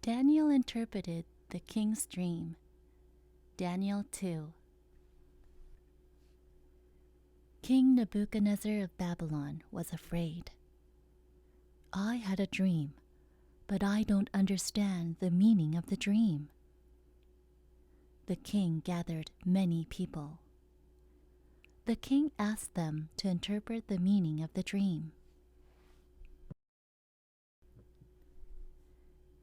Daniel interpreted the king's dream. Daniel 2. King Nebuchadnezzar of Babylon was afraid. I had a dream, but I don't understand the meaning of the dream. The king gathered many people. The king asked them to interpret the meaning of the dream.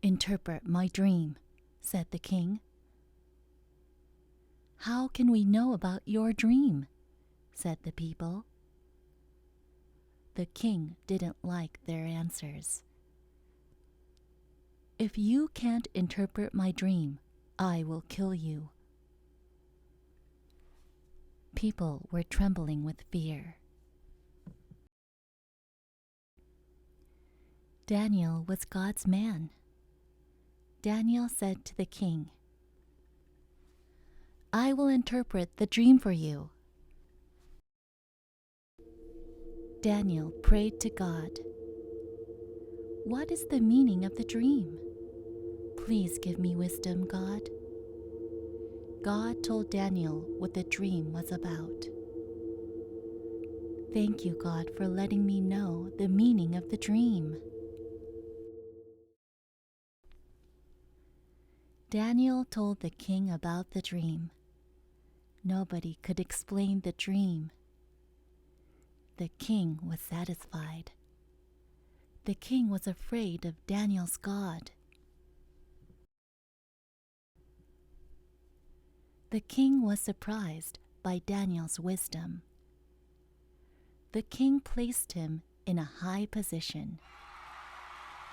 Interpret my dream, said the king. How can we know about your dream? Said the people. The king didn't like their answers. If you can't interpret my dream, I will kill you. People were trembling with fear. Daniel was God's man. Daniel said to the king, I will interpret the dream for you. Daniel prayed to God. What is the meaning of the dream? Please give me wisdom, God. God told Daniel what the dream was about. Thank you, God, for letting me know the meaning of the dream. Daniel told the king about the dream. Nobody could explain the dream. The king was satisfied. The king was afraid of Daniel's God. The king was surprised by Daniel's wisdom. The king placed him in a high position.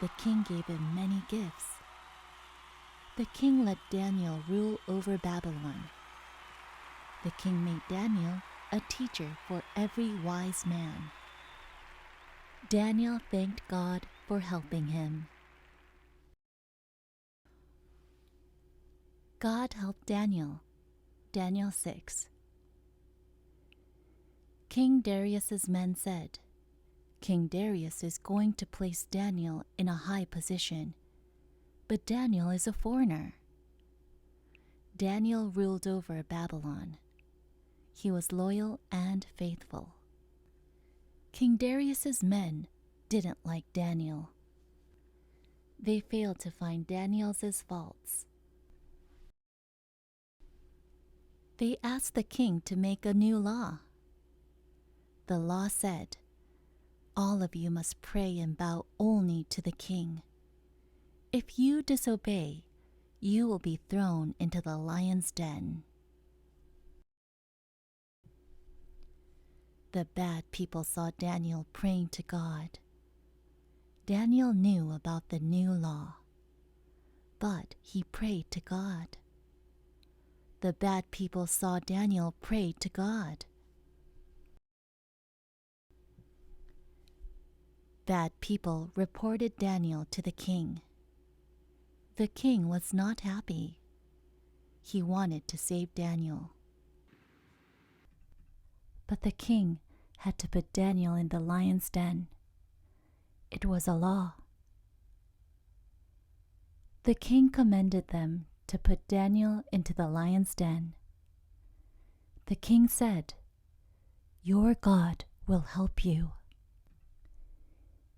The king gave him many gifts. The king let Daniel rule over Babylon. The king made Daniel a teacher for every wise man. Daniel thanked God for helping him. God helped Daniel. Daniel 6. King Darius's men said, King Darius is going to place Daniel in a high position, but Daniel is a foreigner. Daniel ruled over Babylon. He was loyal and faithful. King Darius's men didn't like Daniel. They failed to find Daniel's faults. They asked the king to make a new law. The law said, all of you must pray and bow only to the king. If you disobey, you will be thrown into the lion's den. The bad people saw Daniel praying to God. Daniel knew about the new law, but he prayed to God. The bad people saw Daniel pray to God. Bad people reported Daniel to the king. The king was not happy. He wanted to save Daniel. But the king had to put Daniel in the lion's den. It was a law. The king commanded them to put Daniel into the lion's den. The king said, your God will help you.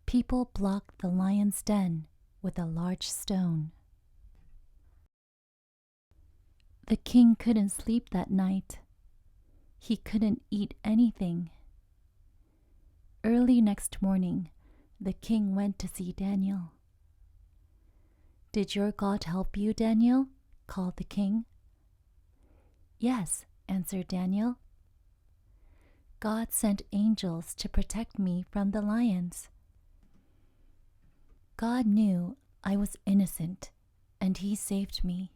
People blocked the lion's den with a large stone. The king couldn't sleep that night. He couldn't eat anything. Early next morning, the king went to see Daniel. Did your God help you, Daniel? Called the king. Yes, answered Daniel. God sent angels to protect me from the lions. God knew I was innocent, and he saved me.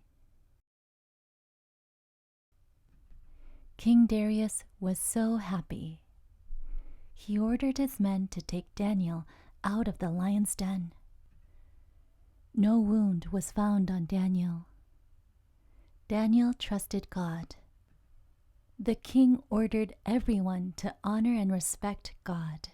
King Darius was so happy. He ordered his men to take Daniel out of the lion's den. No wound was found on Daniel. Daniel trusted God. The king ordered everyone to honor and respect God.